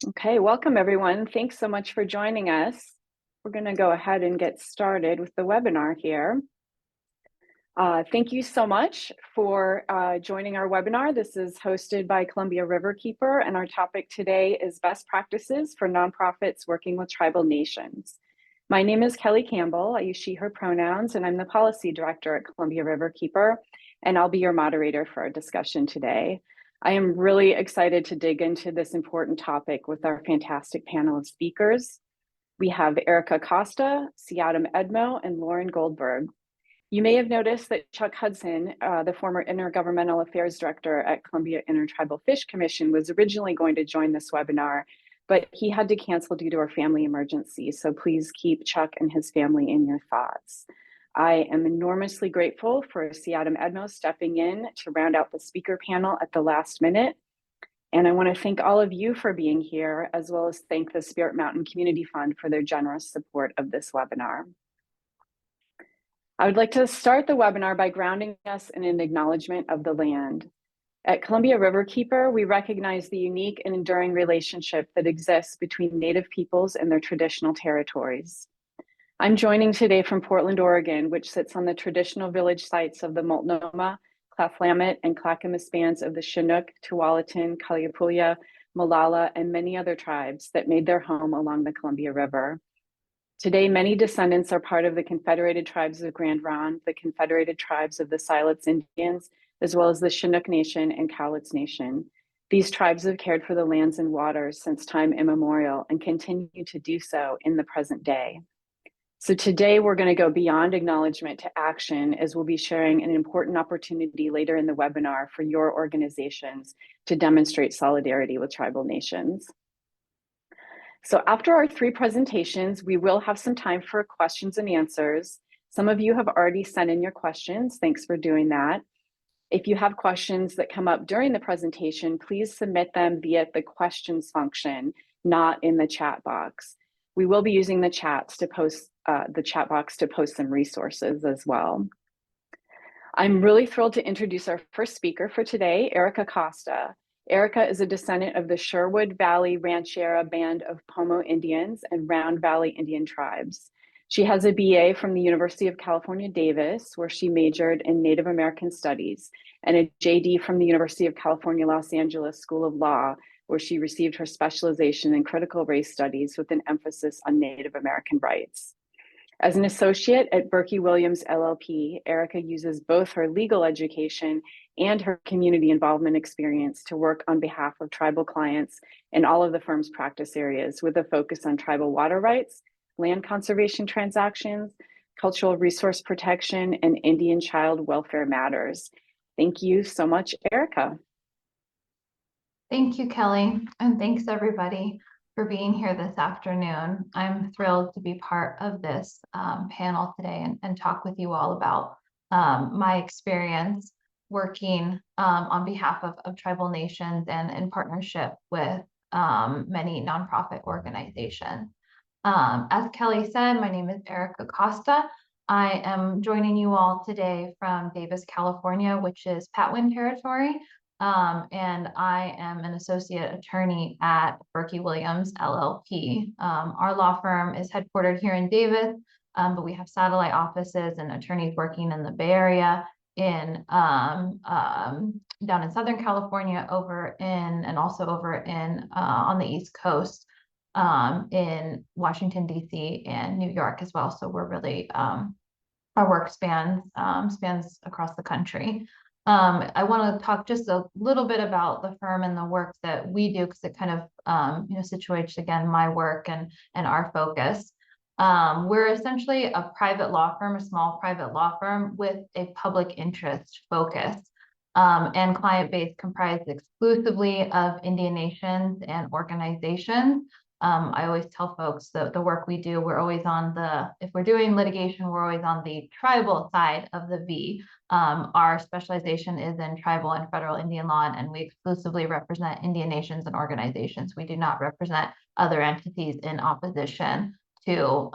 Okay, welcome everyone. Thanks so much for joining us. We're going to go ahead and get started with the webinar here. Thank you so much for joining our webinar. This is hosted by Columbia Riverkeeper, and our topic today is best practices for nonprofits working with tribal nations. My name is Kelly Campbell. I use she, her pronouns, and I'm the policy director at Columbia Riverkeeper, and I'll be your moderator for our discussion today. I am really excited to dig into this important topic with our fantastic panel of speakers. We have Erica Costa, Siadam Edmo, and Lauren Goldberg. You may have noticed that Chuck Hudson, the former Intergovernmental Affairs Director at Columbia Intertribal Fish Commission, was originally going to join this webinar, but he had to cancel due to a family emergency. So please keep Chuck and his family in your thoughts. I am enormously grateful for Siadam Edmo stepping in to round out the speaker panel at the last minute. And I want to thank all of you for being here, as well as thank the Spirit Mountain Community Fund for their generous support of this webinar. I would like to start the webinar by grounding us in an acknowledgement of the land. At Columbia Riverkeeper, we recognize the unique and enduring relationship that exists between Native peoples and their traditional territories. I'm joining today from Portland, Oregon, which sits on the traditional village sites of the Multnomah, Claflamet, and Clackamas bands of the Chinook, Tualatin, Kalapuya, Molalla, and many other tribes that made their home along the Columbia River. Today, many descendants are part of the Confederated Tribes of Grand Ronde, the Confederated Tribes of the Siletz Indians, as well as the Chinook Nation and Cowlitz Nation. These tribes have cared for the lands and waters since time immemorial and continue to do so in the present day. So today we're going to go beyond acknowledgement to action, as we'll be sharing an important opportunity later in the webinar for your organizations to demonstrate solidarity with tribal nations. So after our three presentations, we will have some time for questions and answers. Some of you have already sent in your questions. Thanks for doing that. If you have questions that come up during the presentation, please submit them via the questions function, not in the chat box. We will be using the chats to post the chat box to post some resources as well. I'm really thrilled to introduce our first speaker for today, Erica Costa. Erica is a descendant of the Sherwood Valley Ranchera Band of Pomo Indians and Round Valley Indian tribes. She has a BA from the University of California, Davis, where she majored in Native American Studies, and a JD from the University of California, Los Angeles School of Law, where she received her specialization in critical race studies with an emphasis on Native American rights. As an associate at Berkey Williams LLP, Erica uses both her legal education and her community involvement experience to work on behalf of tribal clients in all of the firm's practice areas, with a focus on tribal water rights, land conservation transactions, cultural resource protection, and Indian child welfare matters. Thank you so much, Erica. Thank you, Kelly, and thanks everybody for being here this afternoon. I'm thrilled to be part of this panel today and talk with you all about my experience working on behalf of tribal nations and in partnership with many nonprofit organizations. As Kelly said, my name is Erica Costa. I am joining you all today from Davis, California, which is Patwin territory. And I am an associate attorney at Berkey Williams LLP. Our law firm is headquartered here in Davis, but we have satellite offices and attorneys working in the Bay Area, down in Southern California, and also over in on the East Coast, in Washington, D.C. and New York as well. So we're really our work spans across the country. I want to talk just a little bit about the firm and the work that we do, because it kind of situates again my work and our focus. We're essentially a private law firm, a small private law firm with a public interest focus, and client base comprised exclusively of Indian nations and organizations. I always tell folks that the work we do, we're always on if we're doing litigation, we're always on the tribal side of the V. Our specialization is in tribal and federal Indian law, and we exclusively represent Indian nations and organizations. We do not represent other entities in opposition to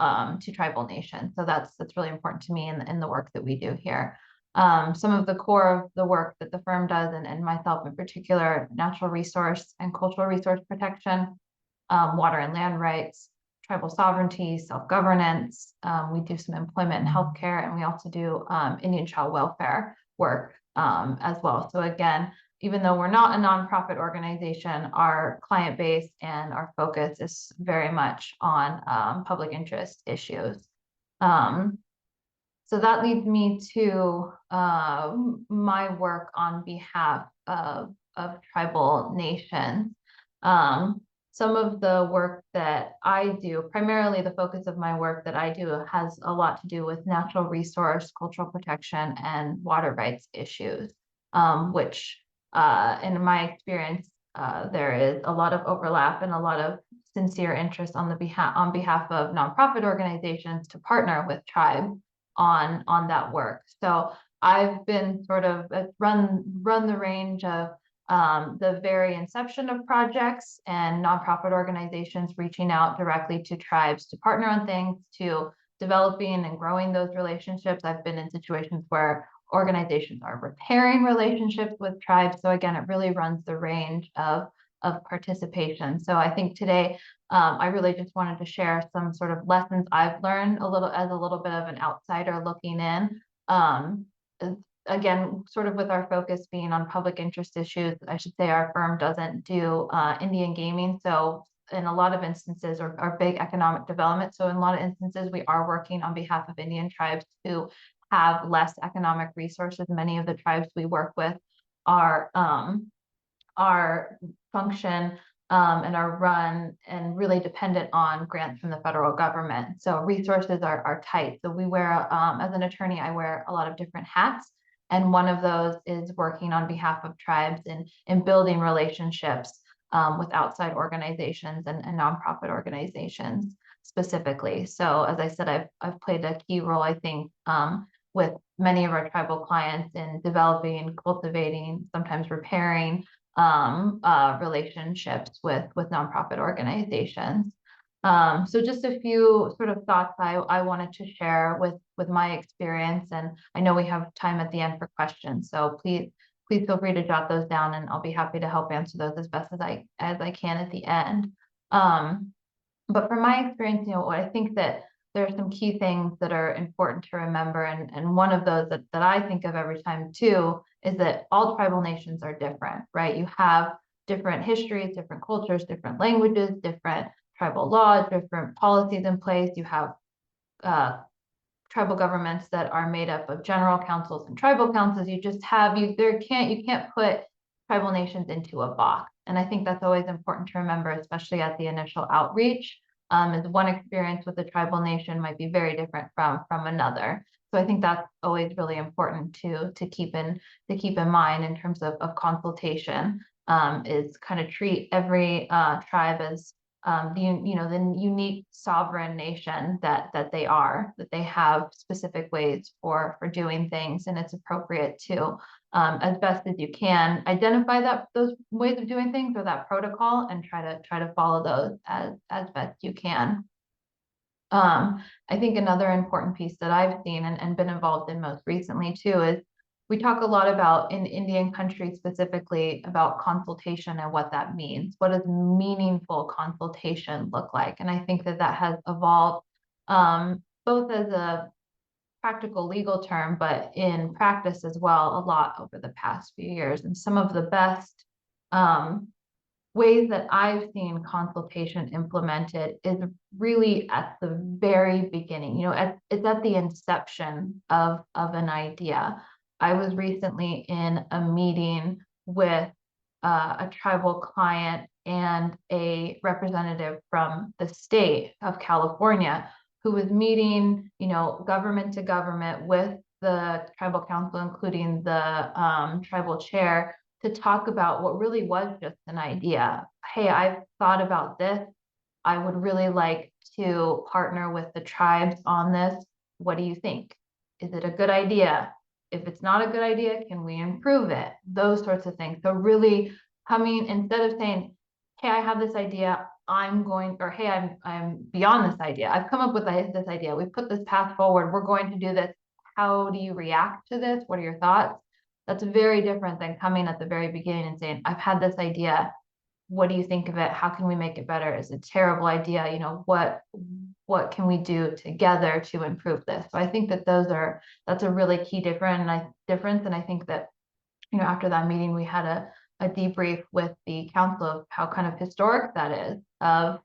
tribal nations. So that's really important to me in the work that we do here. Some of the core of the work that the firm does, and myself in particular, natural resource and cultural resource protection, water and land rights, tribal sovereignty, self-governance. We do some employment and healthcare, and we also do Indian child welfare work as well. So again, even though we're not a nonprofit organization, our client base and our focus is very much on public interest issues. So that leads me to my work on behalf of tribal nations. Some of the work that I do, primarily the focus of my work that I do, has a lot to do with natural resource, cultural protection, and water rights issues, which in my experience, there is a lot of overlap and a lot of sincere interest on behalf of nonprofit organizations to partner with tribes on that work. So I've been sort of run the range of the very inception of projects and nonprofit organizations reaching out directly to tribes to partner on things, to developing and growing those relationships. I've been in situations where organizations are repairing relationships with tribes. So again, it really runs the range of participation. So I think today, I really just wanted to share some sort of lessons I've learned a little bit of an outsider looking in. Again, sort of with our focus being on public interest issues, I should say our firm doesn't do Indian gaming. So in a lot of instances, or big economic development. So in a lot of instances, we are working on behalf of Indian tribes who have less economic resources. Many of the tribes we work with are function and are run and really dependent on grants from the federal government. So resources are tight. So we wear, as an attorney, I wear a lot of different hats. And one of those is working on behalf of tribes and building relationships with outside organizations and nonprofit organizations specifically. So as I said, I've played a key role, I think, with many of our tribal clients in developing, cultivating, sometimes repairing relationships with nonprofit organizations. So just a few sort of thoughts I wanted to share with my experience, and I know we have time at the end for questions, so please feel free to jot those down, and I'll be happy to help answer those as best as I can at the end. But from my experience, I think that there are some key things that are important to remember, and one of those that I think of every time too is that all tribal nations are different, right? You have different histories, different cultures, different languages, different tribal laws, different policies in place. You have tribal governments that are made up of general councils and tribal councils. You just have you can't put tribal nations into a box. And I think that's always important to remember, especially at the initial outreach. Is one experience with a tribal nation might be very different from another. So I think that's always really important to keep in mind in terms of consultation. Is kind of treat every tribe as the unique sovereign nation that they have specific ways for doing things, and it's appropriate to as best as you can identify those ways of doing things or that protocol and try to follow those as best you can. I think another important piece that I've seen and been involved in most recently too is we talk a lot about in Indian country specifically about consultation and what that means. What does meaningful consultation look like? And I think that has evolved both as a practical legal term, but in practice as well, a lot over the past few years. And some of the best ways that I've seen consultation implemented is really at the very beginning. It's at the inception of an idea. I was recently in a meeting with a tribal client and a representative from the state of California who was meeting, government to government with the tribal council, including the tribal chair, to talk about what really was just an idea. Hey, I've thought about this. I would really like to partner with the tribes on this. What do you think? Is it a good idea? If it's not a good idea, can we improve it? Those sorts of things. So really coming, instead of saying, hey, I have this idea, hey, I'm beyond this idea. I've come up with this idea. We put this path forward. We're going to do this. How do you react to this? What are your thoughts? That's very different than coming at the very beginning and saying, I've had this idea. what do you think of it? How can we make it better? Is it a terrible idea? You know, what can we do together to improve this? So I think that that's a really key difference. And I think that, you know, after that meeting, we had a debrief with the council of how kind of historic that is of,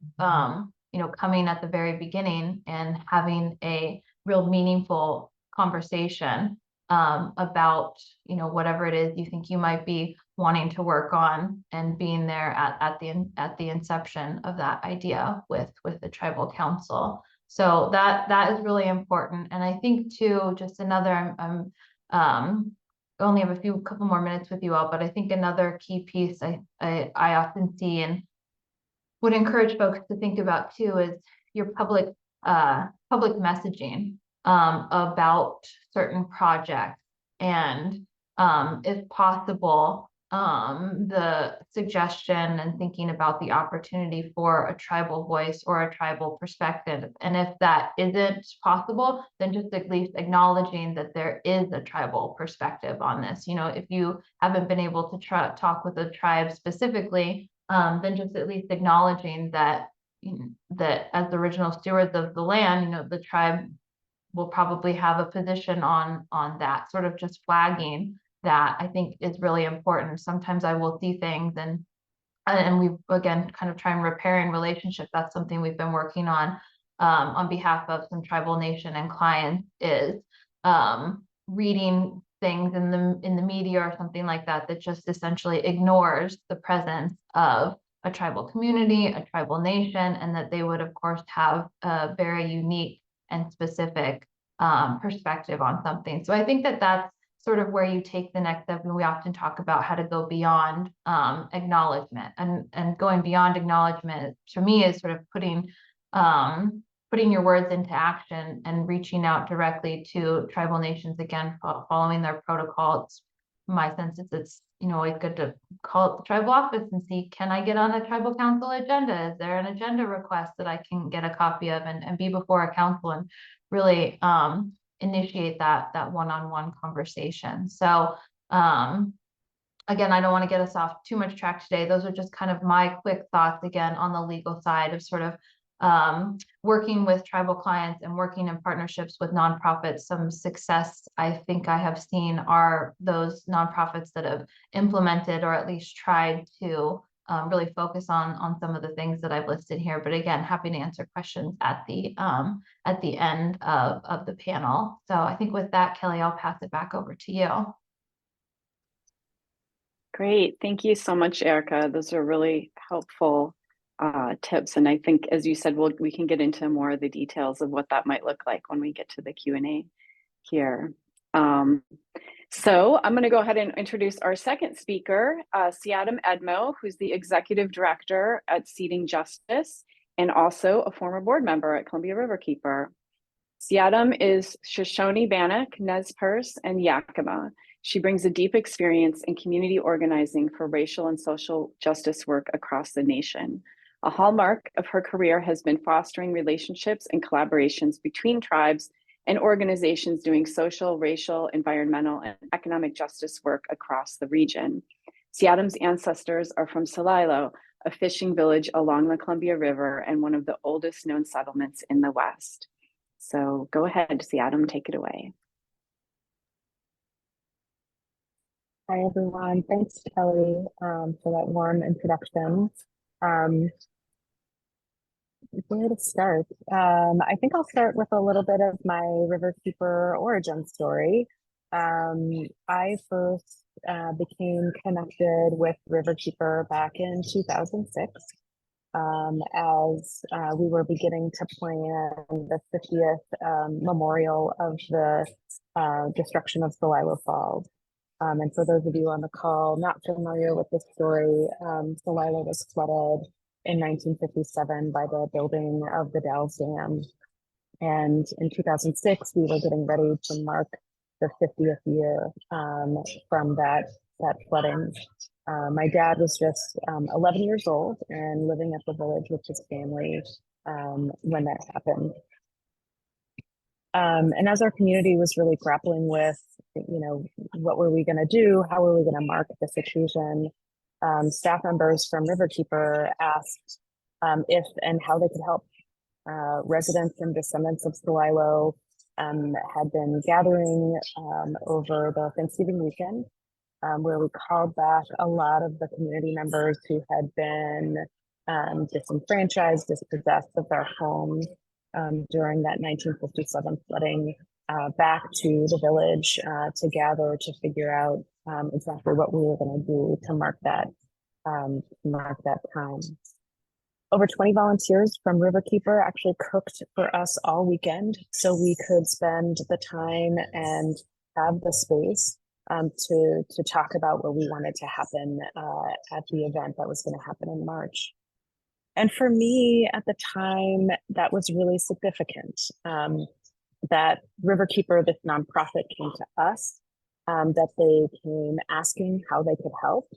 you know, coming at the very beginning and having a real meaningful conversation about, you know, whatever it is you think you might be wanting to work on, and being there at the inception of that idea with the tribal council. So that is really important. And I think too, just another, I'm only have a couple more minutes with you all, but I think another key piece I often see and would encourage folks to think about too is your public messaging about certain projects, and if possible, the suggestion and thinking about the opportunity for a tribal voice or a tribal perspective. And if that isn't possible, then just at least acknowledging that there is a tribal perspective on this. You know, if you haven't been able to talk with a tribe specifically, then just at least acknowledging that, you know, that as the original stewards of the land, you know, the tribe will probably have a position on that, sort of just flagging that, I think is really important. Sometimes I will see things and we again kind of try and repairing relationship. That's something we've been working on behalf of some tribal nation and clients, is reading things in the media or something like that that just essentially ignores the presence of a tribal community, a tribal nation, and that they would of course have a very unique and specific perspective on something. So I think that that's sort of where you take the next step. And we often talk about how to go beyond acknowledgement, and going beyond acknowledgement to me is sort of putting your words into action and reaching out directly to tribal nations, again, following their protocols. My sense is it's, you know, always good to call the tribal office and see, can I get on a tribal council agenda? Is there an agenda request that I can get a copy of and be before a council and really initiate that one-on-one conversation. So again, I don't want to get us off too much track today. Those are just kind of my quick thoughts, again, on the legal side of sort of working with tribal clients and working in partnerships with nonprofits. Some success I think I have seen are those nonprofits that have implemented or at least tried to really focus on some of the things that I've listed here. But again, happy to answer questions at the end of the panel. So I think with that, Kelly, I'll pass it back over to you. Great. Thank you so much, Erica. Those are really helpful tips. And I think, as you said, we can get into more of the details of what that might look like when we get to the Q&A here. So I'm going to go ahead and introduce our second speaker, Siadam Edmo, who's the Executive Director at Seeding Justice and also a former board member at Columbia Riverkeeper. Siadam is Shoshone Bannock, Nez Perce, and Yakama. She brings a deep experience in community organizing for racial and social justice work across the nation. A hallmark of her career has been fostering relationships and collaborations between tribes and organizations doing social, racial, environmental, and economic justice work across the region. Siadam's ancestors are from Celilo, a fishing village along the Columbia River and one of the oldest known settlements in the West. So go ahead, Siadam, take it away. Hi, everyone. Thanks, Kelly, for that warm introduction. Where to start? I think I'll start with a little bit of my Riverkeeper origin story. I first became connected with Riverkeeper back in 2006 as we were beginning to plan the 50th memorial of the destruction of Celilo Falls. And for those of you on the call not familiar with this story, Celilo was flooded in 1957 by the building of the Dalles Dam. And in 2006, we were getting ready to mark the 50th year from that flooding. My dad was just 11 years old and living at the village with his family when that happened. And as our community was really grappling with, you know, what were we going to do? How were we going to mark this occasion? staff members from Riverkeeper asked if and how they could help. Residents and descendants of Celilo had been gathering over the Thanksgiving weekend, where we called back a lot of the community members who had been disenfranchised, dispossessed of their homes during that 1957 flooding, back to the village to gather to figure out exactly what we were going to do to mark that time. Over 20 volunteers from Riverkeeper actually cooked for us all weekend, so we could spend the time and have the space to talk about what we wanted to happen at the event that was going to happen in March. And for me at the time, that was really significant, that Riverkeeper, this nonprofit, came to us, that they came asking how they could help,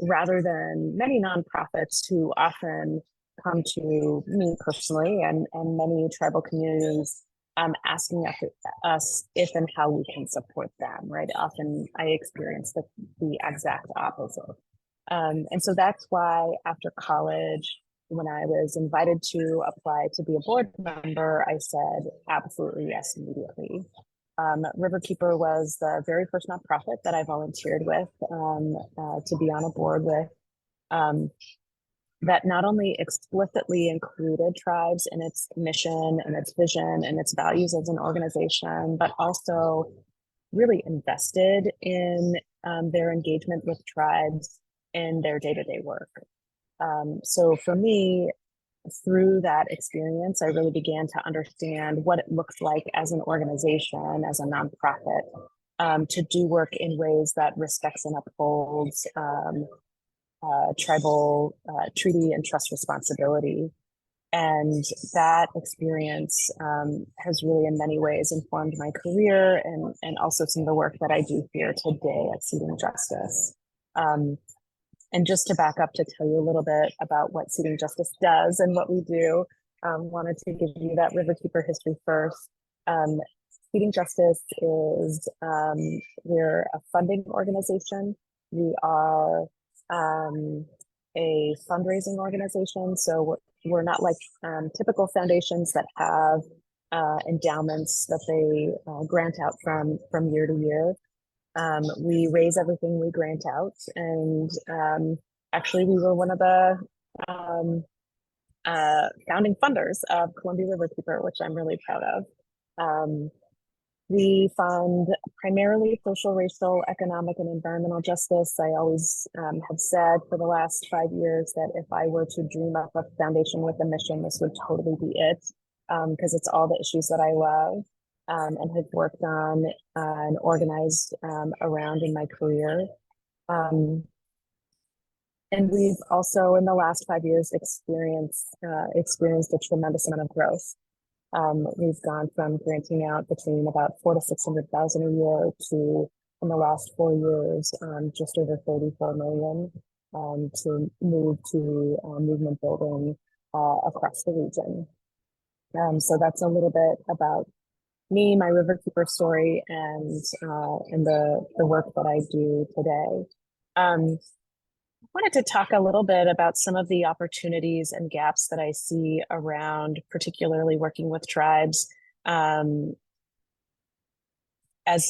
rather than many nonprofits who often come to me personally and many tribal communities asking us if and how we can support them, right? Often I experience the exact opposite. And so that's why after college, when I was invited to apply to be a board member, I said absolutely yes immediately. Riverkeeper was the very first nonprofit that I volunteered with to be on a board with, that not only explicitly included tribes in its mission and its vision and its values as an organization, but also really invested in their engagement with tribes in their day-to-day work. So for me, through that experience, I really began to understand what it looks like as an organization, as a nonprofit, to do work in ways that respects and upholds tribal treaty and trust responsibility. And that experience has really in many ways informed my career and also some of the work that I do here today at Seating Justice. And just to back up to tell you a little bit about what Seating Justice does and what we do, wanted to give you that Riverkeeper history first. Seating Justice is, we're a funding organization. We are a fundraising organization. So we're not like typical foundations that have endowments that they grant out from year to year. We raise everything we grant out, and actually we were one of the founding funders of Columbia Riverkeeper, which I'm really proud of. We fund primarily social, racial, economic, and environmental justice. I always have said for the last 5 years that if I were to dream up a foundation with a mission, this would totally be it, because it's all the issues that I love. And have worked on and organized around in my career. And we've also, in the last 5 years, experienced a tremendous amount of growth. We've gone from granting out between about $400,000 to $600,000 a year to, in the last 4 years, just over $34 million to move to movement building across the region. So that's a little bit about me, my Riverkeeper story, and the work that I do today. Wanted to talk a little bit about some of the opportunities and gaps that I see around, particularly working with tribes as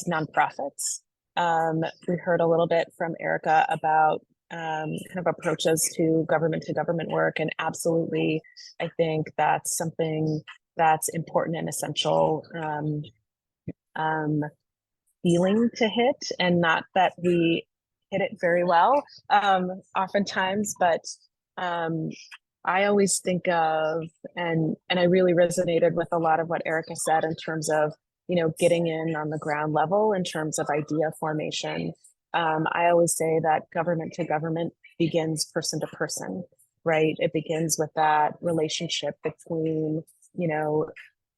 nonprofits. We heard a little bit from Erica about kind of approaches to government work, and absolutely, I think that's something that's important and essential feeling to hit, and not that we hit it very well oftentimes, but I always think of, and I really resonated with a lot of what Erica said in terms of, getting in on the ground level in terms of idea formation. I always say that government to government begins person to person, right? It begins with that relationship between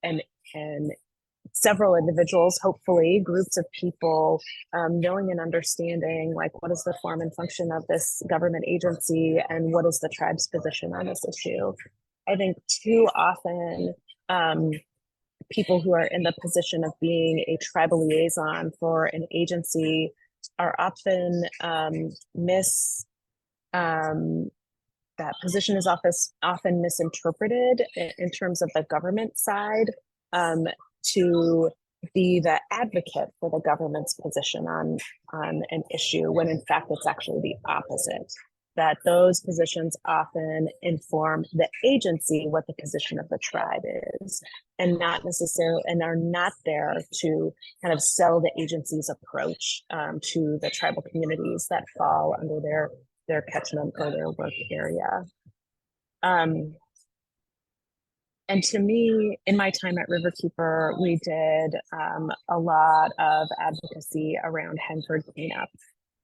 and several individuals, hopefully groups of people, knowing and understanding like what is the form and function of this government agency and what is the tribe's position on this issue. I think too often people who are in the position of being a tribal liaison for an agency are often that position is often misinterpreted in terms of the government side, to be the advocate for the government's position on an issue, when in fact it's actually the opposite. That those positions often inform the agency what the position of the tribe is, and not necessarily, and are not there to kind of sell the agency's approach to the tribal communities that fall under their catchment or their work area. And to me, in my time at Riverkeeper, we did a lot of advocacy around Hanford cleanup,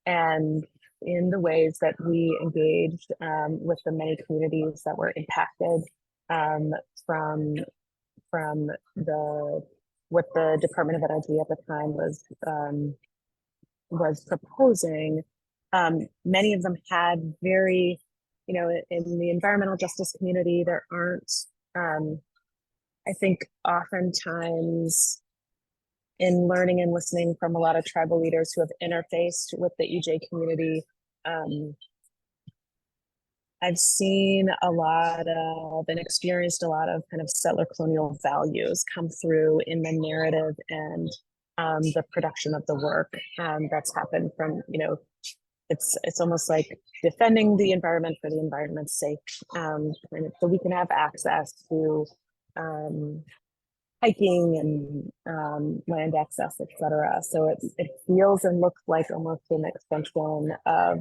and in the ways that we engaged with the many communities that were impacted from what the Department of Energy at the time was proposing. Many of them had very, in the environmental justice community, there aren't, I think oftentimes in learning and listening from a lot of tribal leaders who have interfaced with the EJ community, I've seen a lot of and experienced a lot of kind of settler colonial values come through in the narrative and the production of the work that's happened from, it's almost like defending the environment for the environment's sake, and so we can have access to hiking and land access, etc. So it feels and looks like almost an extension of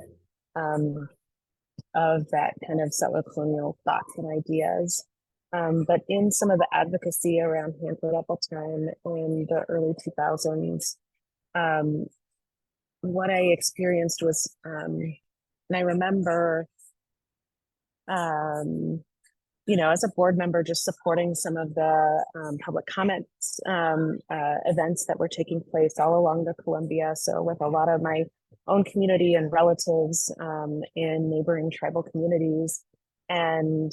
that kind of settler colonial thoughts and ideas. But in some of the advocacy around Hanford at the time in the early 2000s, what I experienced was, and I remember, as a board member, just supporting some of the public comments events that were taking place all along the Columbia. So with a lot of my own community and relatives in neighboring tribal communities, and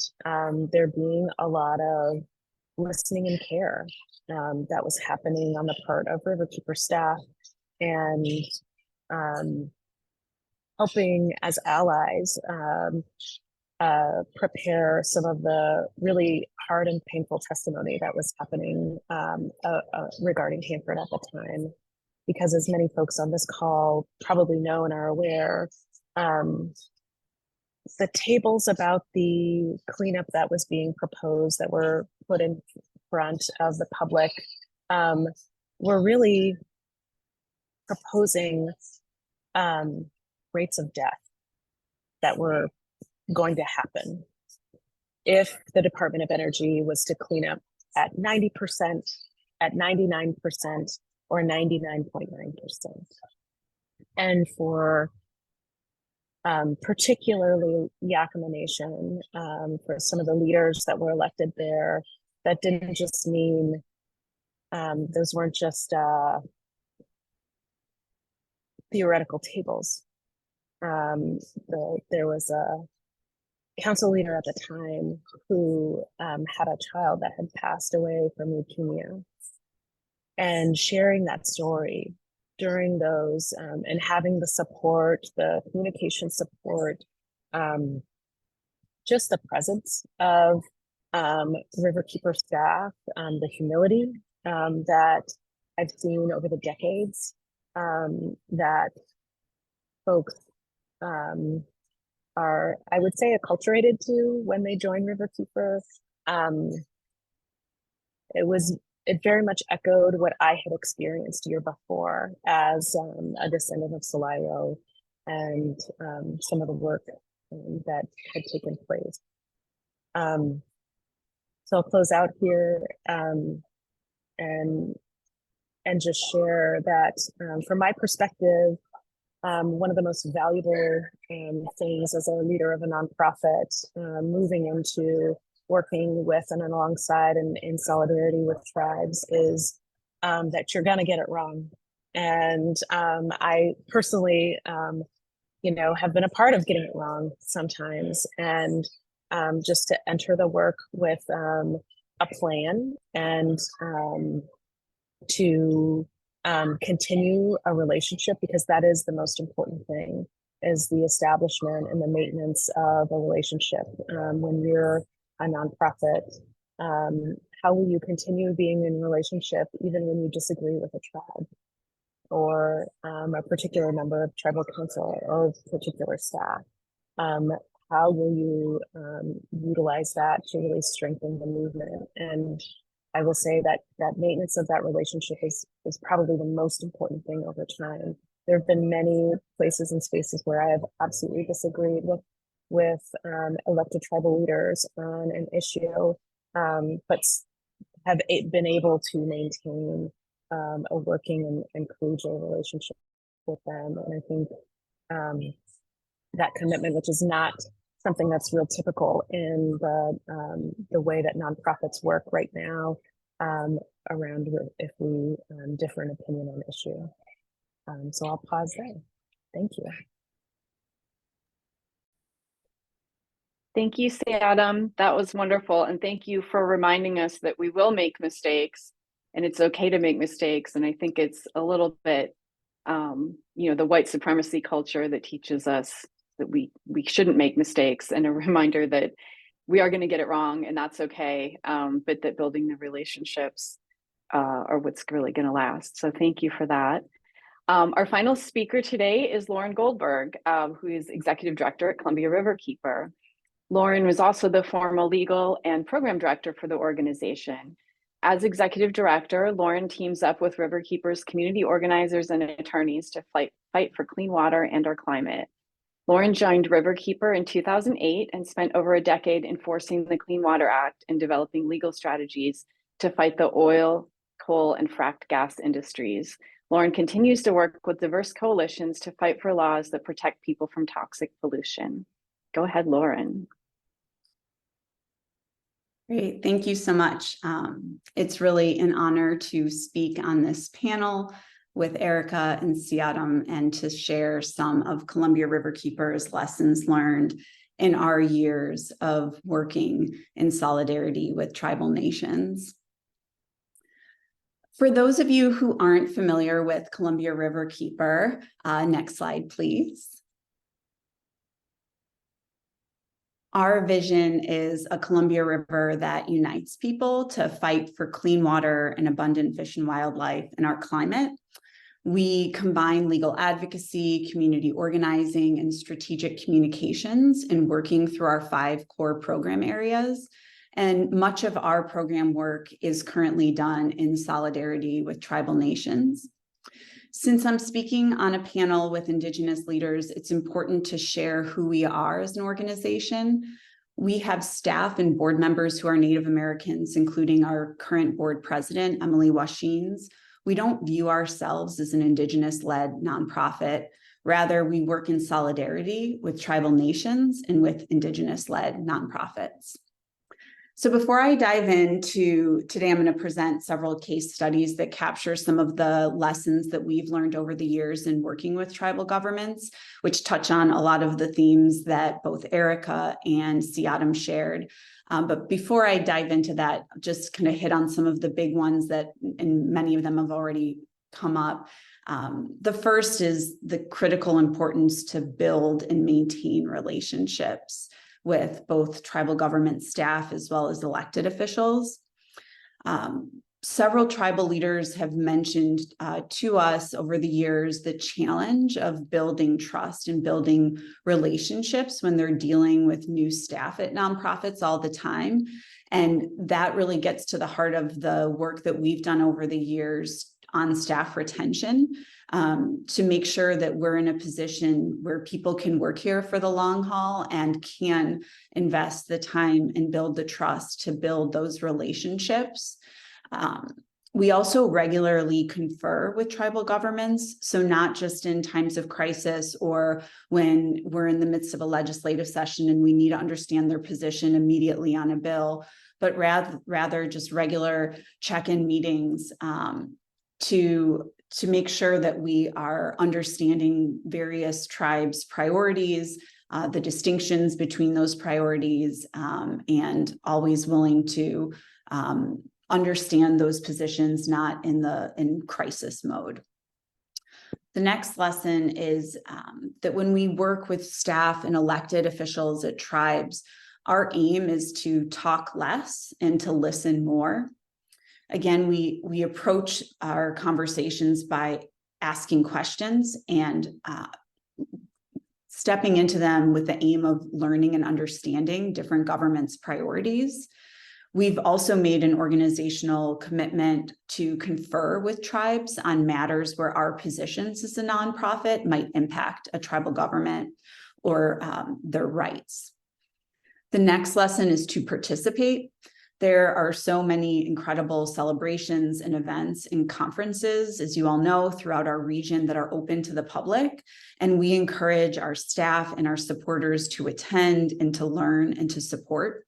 there being a lot of listening and care that was happening on the part of Riverkeeper staff, and helping as allies prepare some of the really hard and painful testimony that was happening regarding Hanford at the time. Because as many folks on this call probably know and are aware, the tables about the cleanup that was being proposed, that were put in front of the public, were really proposing rates of death that were going to happen if the Department of Energy was to clean up at 90%, at 99%, or 99.9%. And for particularly Yakama Nation, for some of the leaders that were elected there, that didn't just mean, those weren't just theoretical tables. There was a council leader at the time who had a child that had passed away from leukemia, and sharing that story during those and having the support, the communication support, just the presence of Riverkeeper staff, the humility that I've seen over the decades, that folks are, I would say, acculturated to when they join Riverkeeper. It very much echoed what I had experienced year before as a descendant of Salayo, and some of the work that had taken place. So I'll close out here and just share that from my perspective, one of the most valuable things as a leader of a nonprofit, moving into working with and alongside and in solidarity with tribes, is that you're gonna get it wrong. And I personally, have been a part of getting it wrong sometimes, and just to enter the work with a plan and to continue a relationship, because that is the most important thing, is the establishment and the maintenance of a relationship. When you're a nonprofit, how will you continue being in a relationship even when you disagree with a tribe or a particular member of tribal council or particular staff? How will you utilize that to really strengthen the movement? And I will say that maintenance of that relationship is probably the most important thing over time. There have been many places and spaces where I have absolutely disagreed with elected tribal leaders on an issue, but have been able to maintain a working and collegial relationship with them. And I think that commitment, which is not something that's real typical in the way that nonprofits work right now, around if we differ in opinion on issue. So I'll pause there. Thank you. Thank you, Adam. That was wonderful. And thank you for reminding us that we will make mistakes and it's okay to make mistakes. And I think it's a little bit, the white supremacy culture that teaches us that we shouldn't make mistakes, and a reminder that we are going to get it wrong and that's okay. But that building the relationships are what's really going to last. So thank you for that. Our final speaker today is Lauren Goldberg, who is Executive Director at Columbia Riverkeeper. Lauren was also the former legal and program director for the organization. As Executive Director, Lauren teams up with Riverkeeper's community organizers and attorneys to fight for clean water and our climate. Lauren joined Riverkeeper in 2008 and spent over a decade enforcing the Clean Water Act and developing legal strategies to fight the oil, coal, and fracked gas industries. Lauren continues to work with diverse coalitions to fight for laws that protect people from toxic pollution. Go ahead, Lauren. Great, thank you so much. It's really an honor to speak on this panel with Erica and Adam and to share some of Columbia Riverkeeper's lessons learned in our years of working in solidarity with tribal nations. For those of you who aren't familiar with Columbia Riverkeeper, next slide, please. Our vision is a Columbia River that unites people to fight for clean water and abundant fish and wildlife in our climate. We combine legal advocacy, community organizing, and strategic communications in working through our 5 core program areas. And much of our program work is currently done in solidarity with tribal nations. Since I'm speaking on a panel with Indigenous leaders, it's important to share who we are as an organization. We have staff and board members who are Native Americans, including our current board president, Emily Washines. We don't view ourselves as an Indigenous-led nonprofit. Rather, we work in solidarity with tribal nations and with Indigenous-led nonprofits. So before I dive into today, I'm going to present several case studies that capture some of the lessons that we've learned over the years in working with tribal governments, which touch on a lot of the themes that both Erica and Adam shared. But before I dive into that, just kind of hit on some of the big ones that, and many of them have already come up. The first is the critical importance to build and maintain relationships with both tribal government staff as well as elected officials. Several tribal leaders have mentioned to us over the years the challenge of building trust and building relationships when they're dealing with new staff at nonprofits all the time. And that really gets to the heart of the work that we've done over the years on staff retention, to make sure that we're in a position where people can work here for the long haul and can invest the time and build the trust to build those relationships. We also regularly confer with tribal governments, so not just in times of crisis or when we're in the midst of a legislative session and we need to understand their position immediately on a bill, but rather just regular check-in meetings to make sure that we are understanding various tribes' priorities, the distinctions between those priorities, and always willing to understand those positions, not in crisis mode. The next lesson is that when we work with staff and elected officials at tribes, our aim is to talk less and to listen more. Again, we approach our conversations by asking questions and stepping into them with the aim of learning and understanding different governments' priorities. We've also made an organizational commitment to confer with tribes on matters where our positions as a nonprofit might impact a tribal government or their rights. The next lesson is to participate. There are so many incredible celebrations and events and conferences, as you all know, throughout our region that are open to the public. And we encourage our staff and our supporters to attend and to learn and to support.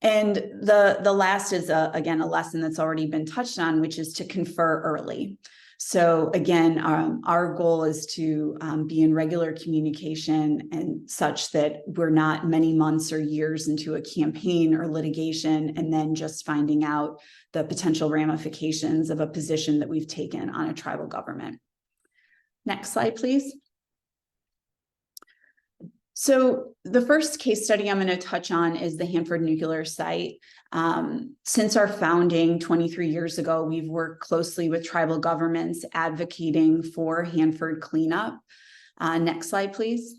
And the last is, again, a lesson that's already been touched on, which is to confer early. So again, our goal is to be in regular communication and such that we're not many months or years into a campaign or litigation and then just finding out the potential ramifications of a position that we've taken on a tribal government. Next slide, please. So the first case study I'm going to touch on is the Hanford nuclear site. Since our founding 23 years ago, we've worked closely with tribal governments advocating for Hanford cleanup. Next slide, please.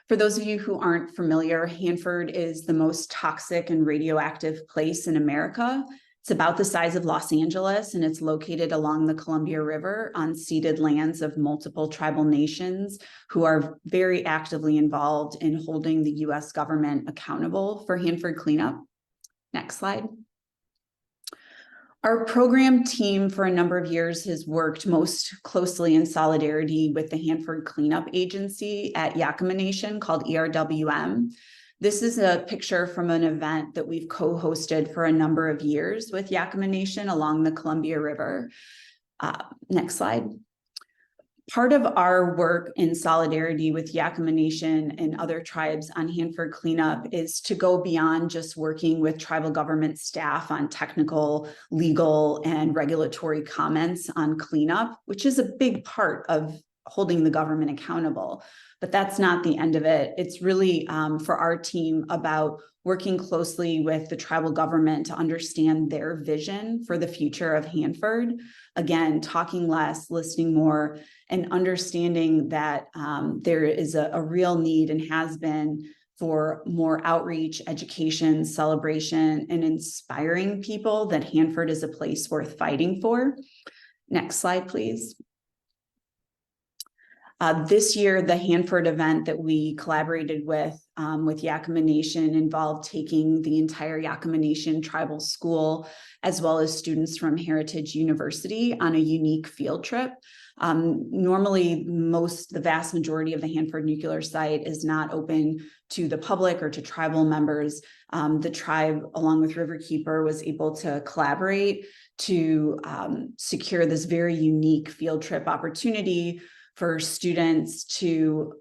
For those of you who aren't familiar, Hanford is the most toxic and radioactive place in America. It's about the size of Los Angeles, and it's located along the Columbia River on ceded lands of multiple tribal nations who are very actively involved in holding the U.S. government accountable for Hanford cleanup. Next slide. Our program team for a number of years has worked most closely in solidarity with the Hanford Cleanup Agency at Yakama Nation called ERWM. This is a picture from an event that we've co-hosted for a number of years with Yakama Nation along the Columbia River. Next slide. Part of our work in solidarity with Yakama Nation and other tribes on Hanford cleanup is to go beyond just working with tribal government staff on technical, legal, and regulatory comments on cleanup, which is a big part of holding the government accountable. But that's not the end of it. It's really for our team about working closely with the tribal government to understand their vision for the future of Hanford. Again, talking less, listening more, and understanding that there is a real need and has been for more outreach, education, celebration, and inspiring people that Hanford is a place worth fighting for. Next slide, please. This year, the Hanford event that we collaborated with Yakama Nation involved taking the entire Yakama Nation tribal school, as well as students from Heritage University on a unique field trip. Normally, the vast majority of the Hanford nuclear site is not open to the public or to tribal members. The tribe, along with Riverkeeper, was able to collaborate to secure this very unique field trip opportunity for students to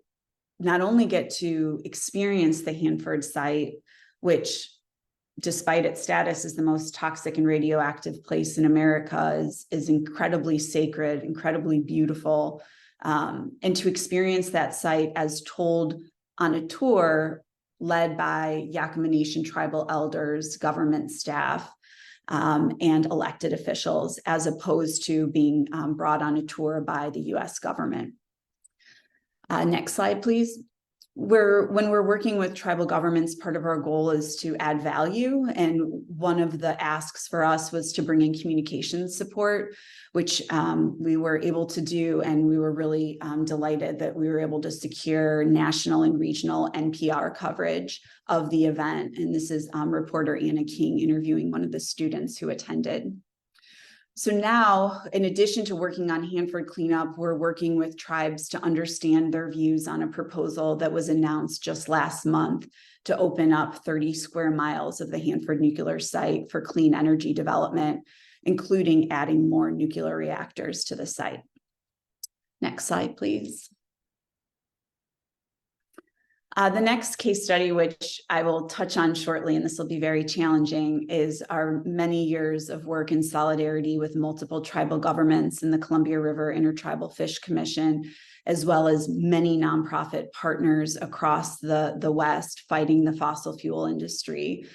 not only get to experience the Hanford site, which despite its status as the most toxic and radioactive place in America is incredibly sacred, incredibly beautiful, and to experience that site as told on a tour led by Yakama Nation tribal elders, government staff, and elected officials, as opposed to being brought on a tour by the US government. Next slide, please. When we're working with tribal governments, part of our goal is to add value. And one of the asks for us was to bring in communications support, which we were able to do. And we were really delighted that we were able to secure national and regional NPR coverage of the event. And this is reporter Anna King interviewing one of the students who attended. So now, in addition to working on Hanford cleanup, we're working with tribes to understand their views on a proposal that was announced just last month to open up 30 square miles of the Hanford nuclear site for clean energy development, including adding more nuclear reactors to the site. Next slide, please. The next case study, which I will touch on shortly, and this will be very challenging, is our many years of work in solidarity with multiple tribal governments and the Columbia River Intertribal Fish Commission, as well as many nonprofit partners across the West fighting the fossil fuel industry.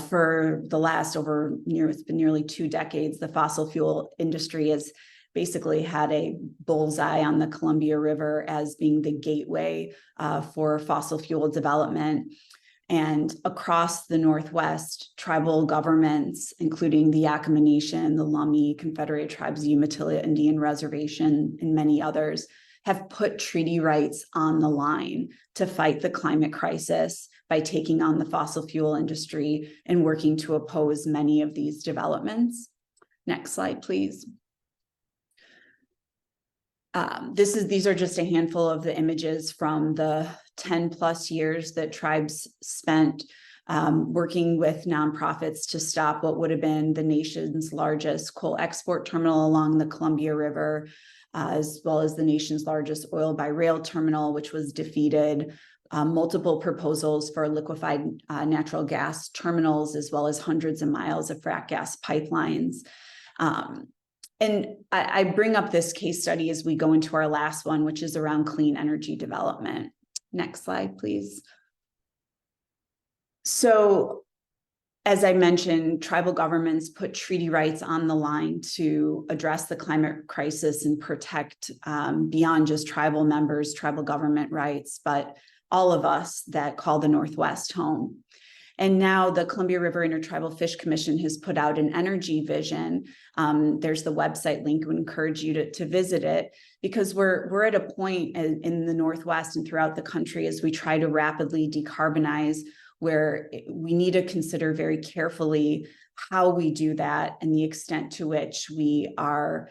For the last it's been nearly 2 decades, the fossil fuel industry has basically had a bullseye on the Columbia River as being the gateway for fossil fuel development. And across the Northwest, tribal governments, including the Yakama Nation, the Lummi, Confederated Tribes, Umatilla Indian Reservation, and many others, have put treaty rights on the line to fight the climate crisis by taking on the fossil fuel industry and working to oppose many of these developments. Next slide, please. These are just a handful of the images from the 10+ years that tribes spent working with nonprofits to stop what would have been the nation's largest coal export terminal along the Columbia River, as well as the nation's largest oil by rail terminal, which was defeated, multiple proposals for liquefied natural gas terminals, as well as hundreds of miles of frack gas pipelines. And I bring up this case study as we go into our last one, which is around clean energy development. Next slide, please. So, as I mentioned, tribal governments put treaty rights on the line to address the climate crisis and protect beyond just tribal members, tribal government rights, but all of us that call the Northwest home. And now the Columbia River Intertribal Fish Commission has put out an energy vision. There's the website link. We encourage you to visit it, because we're at a point in the Northwest and throughout the country as we try to rapidly decarbonize, where we need to consider very carefully how we do that and the extent to which we are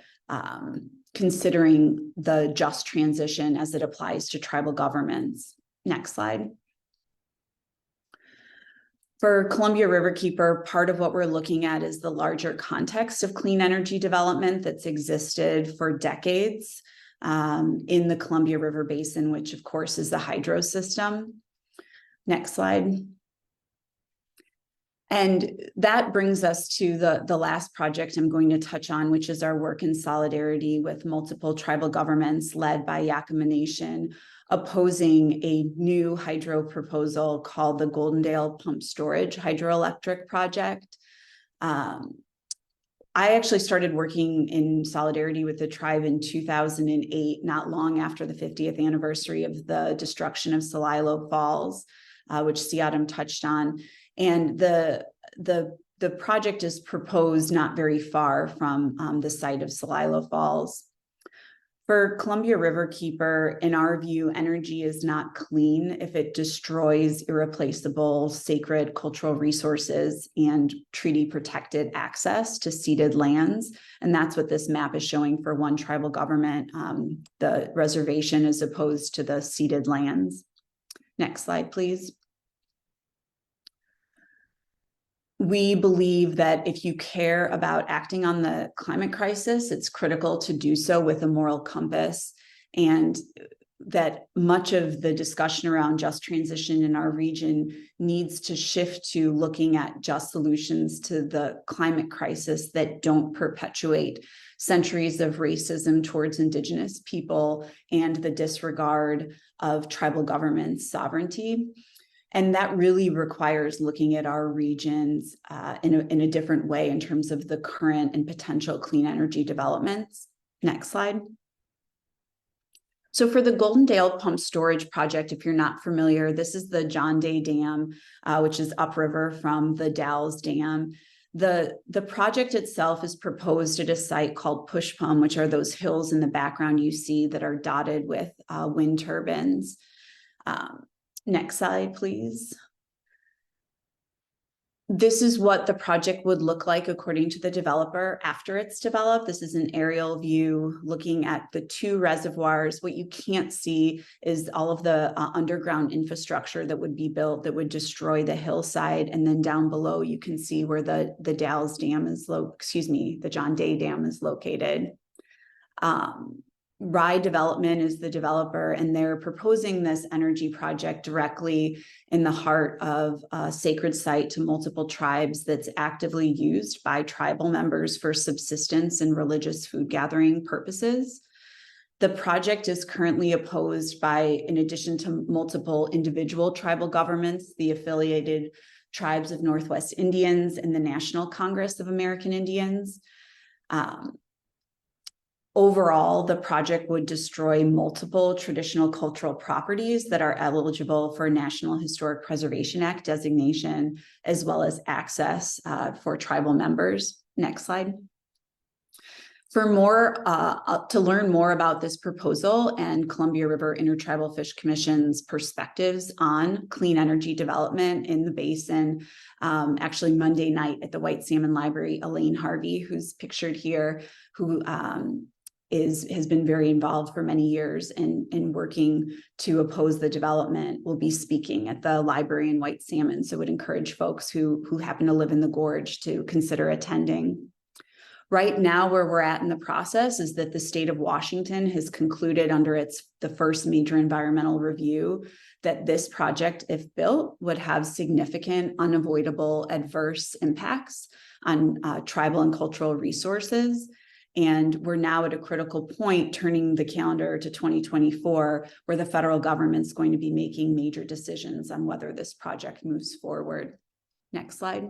considering the just transition as it applies to tribal governments. Next slide. For Columbia Riverkeeper, part of what we're looking at is the larger context of clean energy development that's existed for decades in the Columbia River Basin, which of course is the hydro system. Next slide. And that brings us to the last project I'm going to touch on, which is our work in solidarity with multiple tribal governments led by Yakama Nation, opposing a new hydro proposal called the Goldendale Pump Storage Hydroelectric Project. I actually started working in solidarity with the tribe in 2008, not long after the 50th anniversary of the destruction of Celilo Falls, which Siadam touched on. And the project is proposed not very far from the site of Celilo Falls. For Columbia Riverkeeper, in our view, energy is not clean if it destroys irreplaceable sacred cultural resources and treaty-protected access to ceded lands. And that's what this map is showing for one tribal government, the reservation as opposed to the ceded lands. Next slide, please. We believe that if you care about acting on the climate crisis, it's critical to do so with a moral compass, and that much of the discussion around just transition in our region needs to shift to looking at just solutions to the climate crisis that don't perpetuate centuries of racism towards Indigenous people and the disregard of tribal governments' sovereignty. And that really requires looking at our regions in a different way in terms of the current and potential clean energy developments. Next slide. So for the Goldendale Pump Storage Project, if you're not familiar, this is the John Day Dam, which is upriver from the Dalles Dam. The project itself is proposed at a site called Pushpum, which are those hills in the background you see that are dotted with wind turbines. Next slide, please. This is what the project would look like according to the developer after it's developed. This is an aerial view looking at the 2 reservoirs. What you can't see is all of the underground infrastructure that would be built that would destroy the hillside. And then down below, you can see where the Dalles Dam is the John Day Dam is located. Rye Development is the developer, and they're proposing this energy project directly in the heart of a sacred site to multiple tribes that's actively used by tribal members for subsistence and religious food gathering purposes. The project is currently opposed by, in addition to multiple individual tribal governments, the affiliated tribes of Northwest Indians and the National Congress of American Indians. Overall, the project would destroy multiple traditional cultural properties that are eligible for National Historic Preservation Act designation, as well as access for tribal members. Next slide. For more, to learn more about this proposal and Columbia River Intertribal Fish Commission's perspectives on clean energy development in the basin, actually Monday night at the White Salmon Library, Elaine Harvey, who's pictured here, who has been very involved for many years in working to oppose the development, will be speaking at the library in White Salmon. So would encourage folks who happen to live in the gorge to consider attending. Right now, where we're at in the process is that the state of Washington has concluded under the first major environmental review that this project, if built, would have significant unavoidable adverse impacts on tribal and cultural resources. And we're now at a critical point, turning the calendar to 2024, where the federal government's going to be making major decisions on whether this project moves forward. Next slide.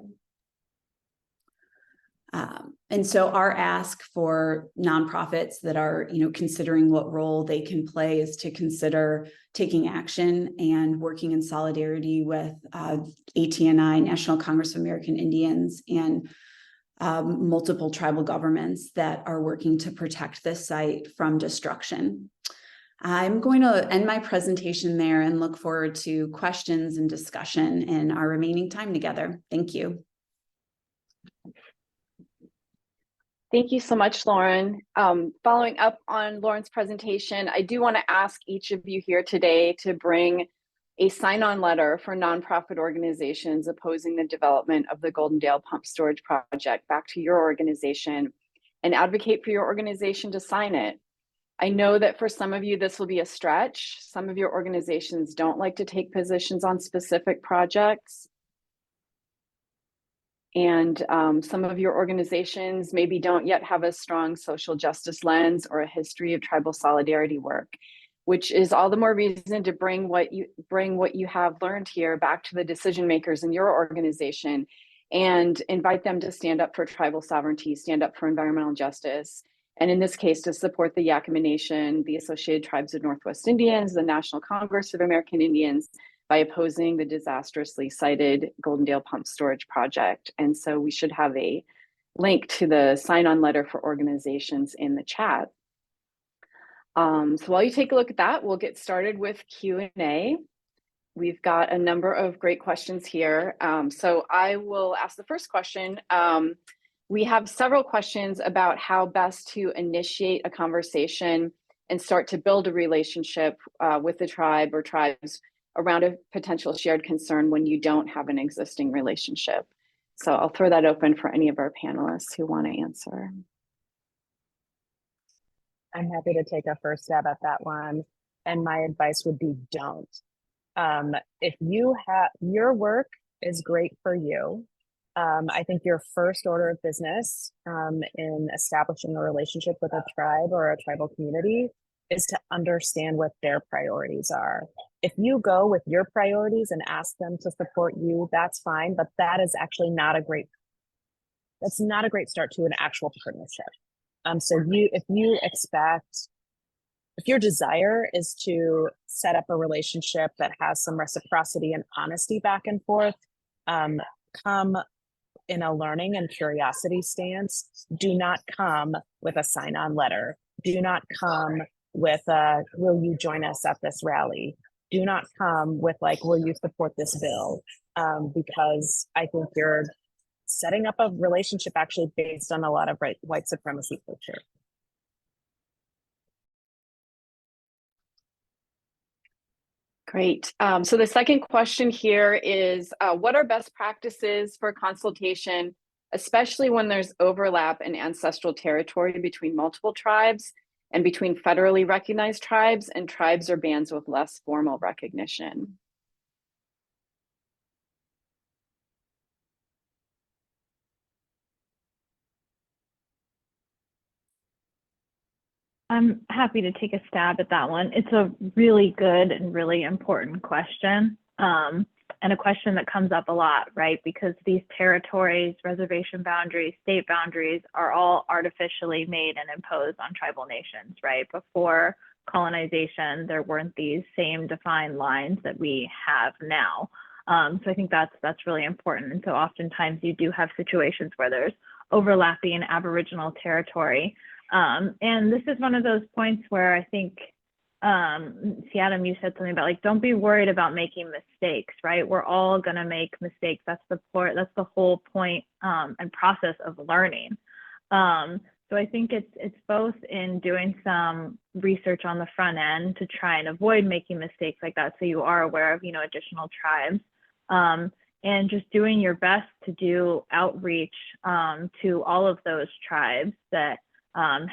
And so our ask for nonprofits that are, considering what role they can play is to consider taking action and working in solidarity with ATNI, National Congress of American Indians, and multiple tribal governments that are working to protect this site from destruction. I'm going to end my presentation there and look forward to questions and discussion in our remaining time together. Thank you. Thank you so much, Lauren. Following up on Lauren's presentation, I do want to ask each of you here today to bring a sign-on letter for nonprofit organizations opposing the development of the Goldendale Pump Storage Project back to your organization and advocate for your organization to sign it. I know that for some of you, this will be a stretch. Some of your organizations don't like to take positions on specific projects. And some of your organizations maybe don't yet have a strong social justice lens or a history of tribal solidarity work, which is all the more reason to bring what you have learned here back to the decision makers in your organization and invite them to stand up for tribal sovereignty, stand up for environmental justice, and in this case, to support the Yakama Nation, the Associated Tribes of Northwest Indians, the National Congress of American Indians, by opposing the disastrously cited Goldendale Pump Storage Project. And so we should have a link to the sign-on letter for organizations in the chat. So while you take a look at that, we'll get started with Q&A. We've got a number of great questions here. So I will ask the first question. We have several questions about how best to initiate a conversation and start to build a relationship with the tribe or tribes around a potential shared concern when you don't have an existing relationship. So I'll throw that open for any of our panelists who want to answer. I'm happy to take a first stab at that one. And my advice would be don't. If you have, your work is great for you. I think your first order of business in establishing a relationship with a tribe or a tribal community is to understand what their priorities are. If you go with your priorities and ask them to support you, that's fine, but that is actually not a great start to an actual partnership. So if your desire is to set up a relationship that has some reciprocity and honesty back and forth, come in a learning and curiosity stance. Do not come with a sign-on letter. Do not come with will you join us at this rally? Do not come with will you support this bill? Because I think you're setting up a relationship actually based on a lot of white supremacy culture. Great. So the second question here is, what are best practices for consultation, especially when there's overlap in ancestral territory between multiple tribes? and between federally recognized tribes and tribes or bands with less formal recognition. I'm happy to take a stab at that one. It's a really good and really important question, and a question that comes up a lot, right? Because these territories, reservation boundaries, state boundaries are all artificially made and imposed on tribal nations, right? Before colonization, there weren't these same defined lines that we have now. So I think that's really important. And so oftentimes you do have situations where there's overlapping Aboriginal territory. And this is one of those points where I think, Adam, you said something about like, don't be worried about making mistakes, right? We're all gonna make mistakes. That's the whole point and process of learning. So I think it's both in doing some research on the front end to try and avoid making mistakes like that, so you are aware of, additional tribes, and just doing your best to do outreach to all of those tribes that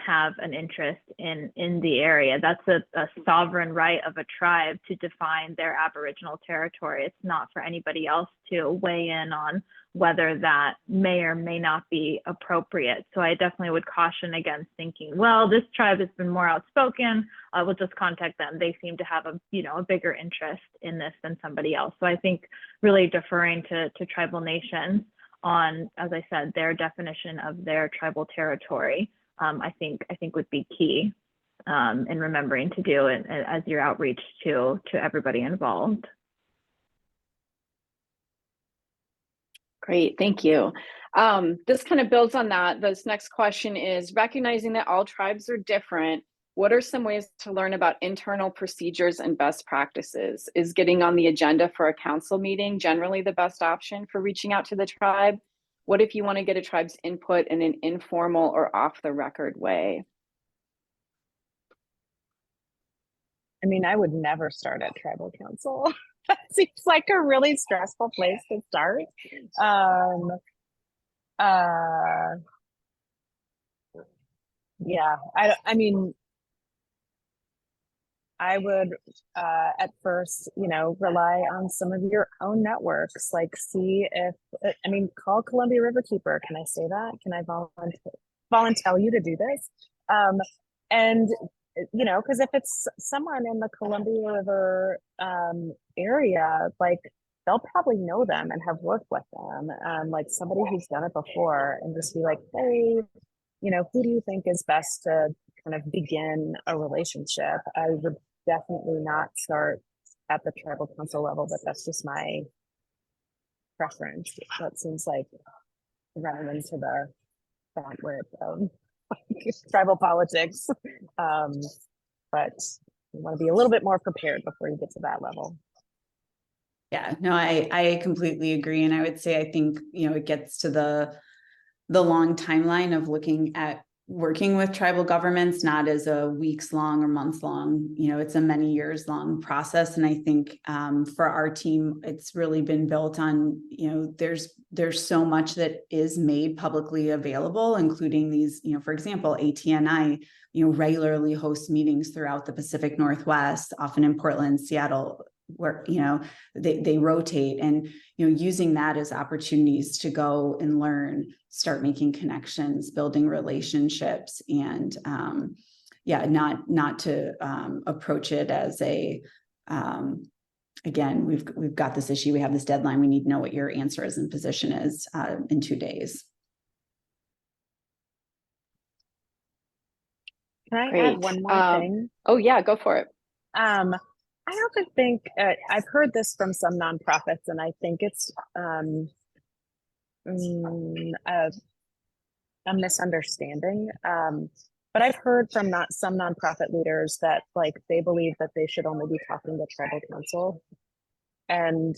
have an interest in the area. That's a sovereign right of a tribe to define their Aboriginal territory. It's not for anybody else to weigh in on whether that may or may not be appropriate. So I definitely would caution against thinking, well, this tribe has been more outspoken, we'll just contact them. They seem to have a bigger interest in this than somebody else. So I think really deferring to tribal nations on, as I said, their definition of their tribal territory, I think would be key in remembering to do it as your outreach to everybody involved. Great, thank you. This kind of builds on that. This next question is, recognizing that all tribes are different, what are some ways to learn about internal procedures and best practices? Is getting on the agenda for a council meeting generally the best option for reaching out to the tribe? What if you want to get a tribe's input in an informal or off the record way? I mean, I would never start at tribal council. That seems like a really stressful place to start. Yeah, I mean, I would at first, rely on some of your own networks, like see if, call Columbia Riverkeeper. Can I say that? Can I volunteer you to do this? And, because if it's someone in the Columbia River area, like they'll probably know them and have worked with them, like somebody who's done it before, and just be like, hey, who do you think is best to kind of begin a relationship? I would definitely not start at the tribal council level, but that's just my preference. That seems like running into the gauntlet of tribal politics. But you want to be a little bit more prepared before you get to that level. Yeah, no, I completely agree. And I would say, I think, it gets to the long timeline of looking at working with tribal governments, not as a weeks long or months long, it's a many years long process. And I think for our team, it's really been built on, there's so much that is made publicly available, including these, for example, ATNI, regularly hosts meetings throughout the Pacific Northwest, often in Portland, Seattle, where they rotate, and using that as opportunities to go and learn, start making connections, building relationships, and not to approach it as a again, we've got this issue, we have this deadline, we need to know what your answer is and position is in 2 days. Can I Great. add one more thing? Oh yeah, go for it. I often think I've heard this from some nonprofits, and I think it's a misunderstanding. But I've heard from some nonprofit leaders that like they believe that they should only be talking to tribal council, and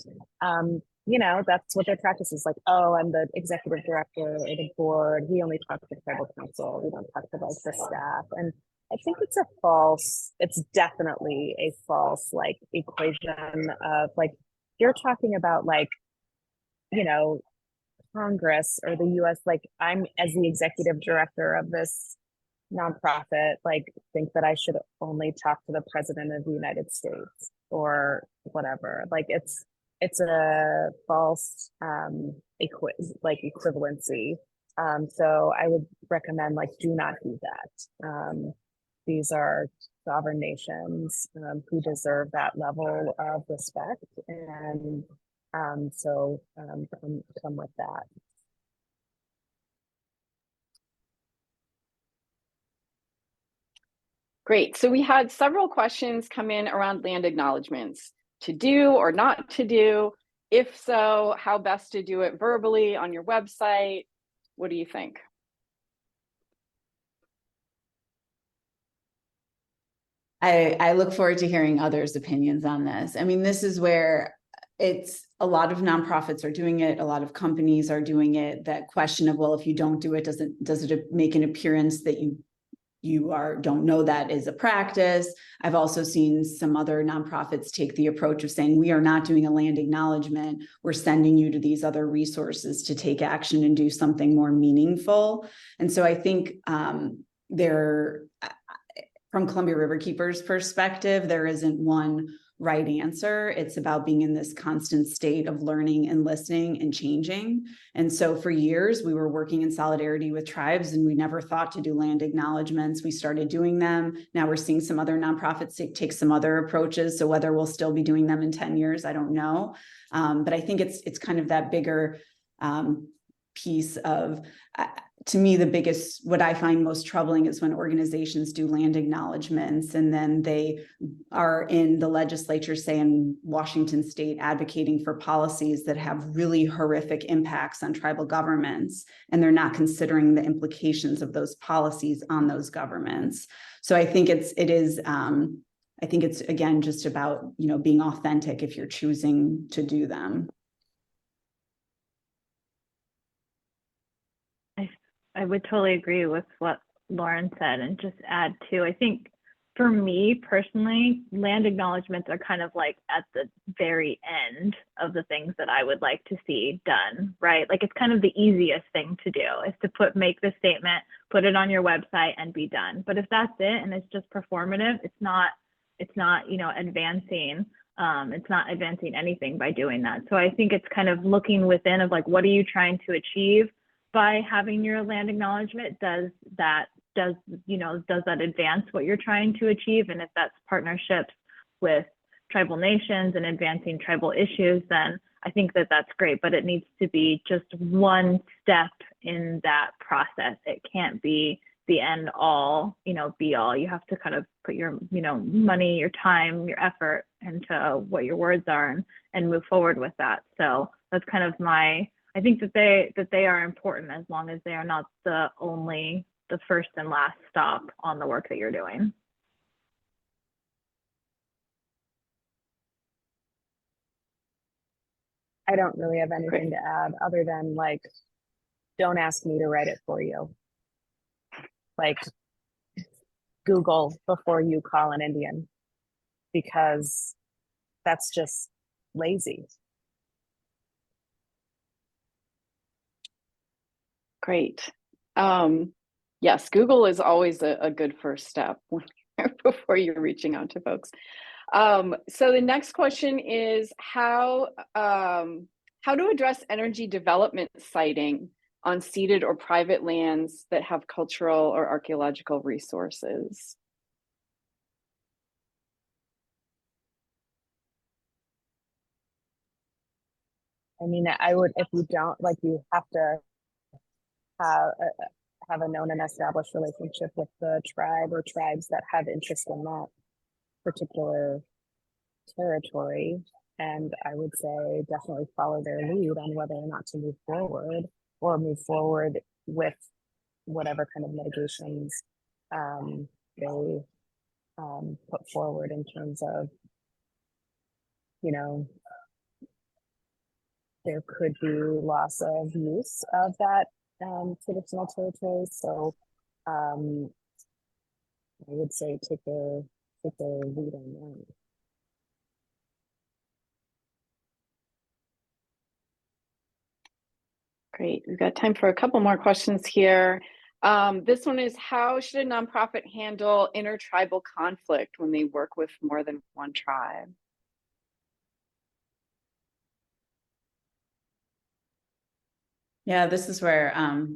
that's what their practice is. Like, oh, I'm the executive director or the board. We only talk to tribal council. We don't talk to like the staff. And I think it's definitely a false like equation of like, you're talking about like, Congress or the US, like I'm as the executive director of this nonprofit like think that I should only talk to the president of the United States or whatever. Like it's a false equivalency. So I would recommend like do not do that. These are sovereign nations who deserve that level of respect, and so come with that. Great. So we had several questions come in around land acknowledgements, to do or not to do. If so, how best to do it verbally on your website? What do you think? I look forward to hearing others' opinions on this. I mean, this is where it's a lot of nonprofits are doing it. A lot of companies are doing it. That question of, well, if you don't do it, does it make an appearance that you don't know that is a practice? I've also seen some other nonprofits take the approach of saying, we are not doing a land acknowledgement. We're sending you to these other resources to take action and do something more meaningful. And so I think from Columbia Riverkeeper's perspective, there isn't one right answer. It's about being in this constant state of learning and listening and changing. And so for years, we were working in solidarity with tribes, and we never thought to do land acknowledgements. We started doing them. Now we're seeing some other nonprofits take some other approaches. So whether we'll still be doing them in 10 years, I don't know. But I think it's kind of that bigger piece of, to me, what I find most troubling is when organizations do land acknowledgements and then they are in the legislature, say in Washington state, advocating for policies that have really horrific impacts on tribal governments, and they're not considering the implications of those policies on those governments. So I think it's again just about, being authentic if you're choosing to do them. I would totally agree with what Lauren said, and just add to, I think for me personally, land acknowledgements are kind of like at the very end of the things that I would like to see done, right? Like it's kind of the easiest thing to do is to make the statement, put it on your website and be done. But if that's it and it's just performative, it's not, advancing. It's not advancing anything by doing that. So I think it's kind of looking within of like, what are you trying to achieve by having your land acknowledgement? Does that advance what you're trying to achieve? And if that's partnerships with tribal nations and advancing tribal issues, then I think that that's great, but it needs to be just one step in that process. It can't be the end all, be all. You have to kind of put your, money, your time, your effort into what your words are and move forward with that. So that's kind of I think that they are important, as long as they are not the first and last stop on the work that you're doing. I don't really have anything to add other than like, don't ask me to write it for you. Like Google before you call an Indian, because that's just lazy. Great. Yes, Google is always a good first step before you're reaching out to folks. So the next question is how to address energy development siting on ceded or private lands that have cultural or archaeological resources. I mean, I would, if you don't, like, you have to have a known and established relationship with the tribe or tribes that have interest in that particular territory. And I would say definitely follow their lead on whether or not to move forward with whatever kind of mitigations they put forward in terms of, there could be loss of use of that traditional territory. So I would say take the lead on that. Great. We've got time for a couple more questions here. This one is, how should a nonprofit handle intertribal conflict when they work with more than one tribe? Yeah, this is where,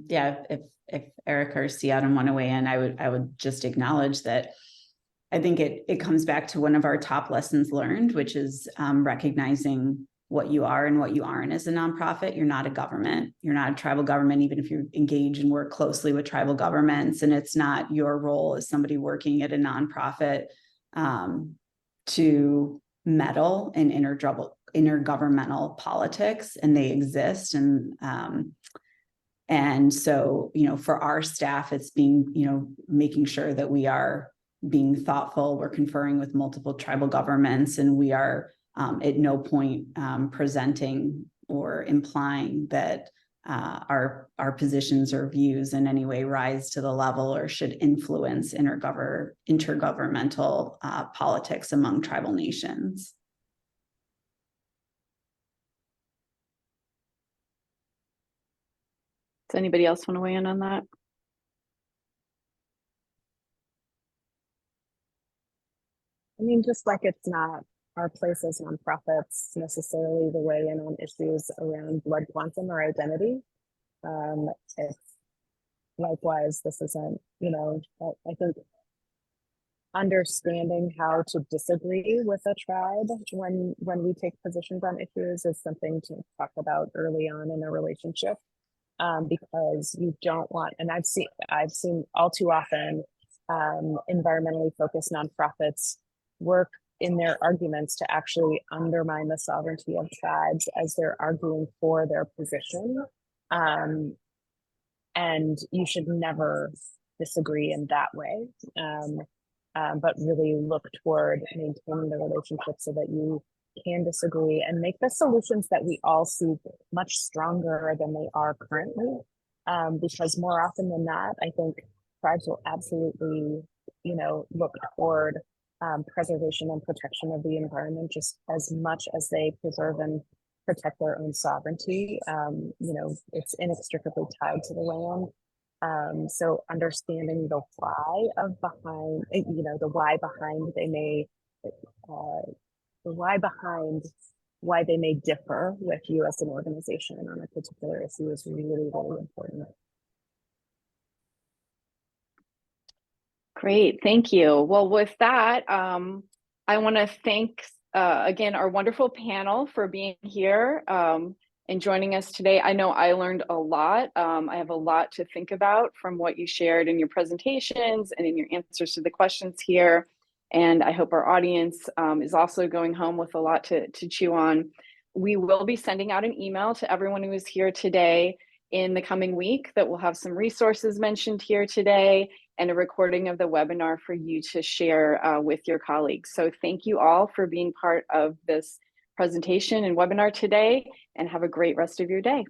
yeah, if Eric or Siadam want to weigh in, I would just acknowledge that I think it comes back to one of our top lessons learned, which is recognizing what you are and what you aren't as a nonprofit. You're not a government. You're not a tribal government, even if you engage and work closely with tribal governments. And it's not your role as somebody working at a nonprofit to meddle in intergovernmental politics, and they exist. And so, for our staff, it's being, making sure that we are being thoughtful. We're conferring with multiple tribal governments, and we are at no point presenting or implying that our positions or views in any way rise to the level or should influence intergovernmental politics among tribal nations. Does anybody else want to weigh in on that? I mean, just like it's not our place as nonprofits necessarily to weigh in on issues around blood quantum or identity. It's likewise, this isn't, I think understanding how to disagree with a tribe when we take positions on issues is something to talk about early on in a relationship, because you don't want, and I've seen all too often environmentally focused nonprofits work in their arguments to actually undermine the sovereignty of tribes as they're arguing for their position. And you should never disagree in that way, but really look toward maintaining the relationship so that you can disagree and make the solutions that we all see much stronger than they are currently. Because more often than not, I think tribes will absolutely, look toward preservation and protection of the environment just as much as they preserve and protect their own sovereignty. It's inextricably tied to the land. So understanding the why behind why they may differ with you as an organization on a particular issue is really, really important. Great, thank you. Well, with that, I want to thank again our wonderful panel for being here and joining us today. I know I learned a lot. I have a lot to think about from what you shared in your presentations and in your answers to the questions here. And I hope our audience is also going home with a lot to chew on. We will be sending out an email to everyone who is here today in the coming week that will have some resources mentioned here today and a recording of the webinar for you to share with your colleagues. So thank you all for being part of this presentation and webinar today, and have a great rest of your day.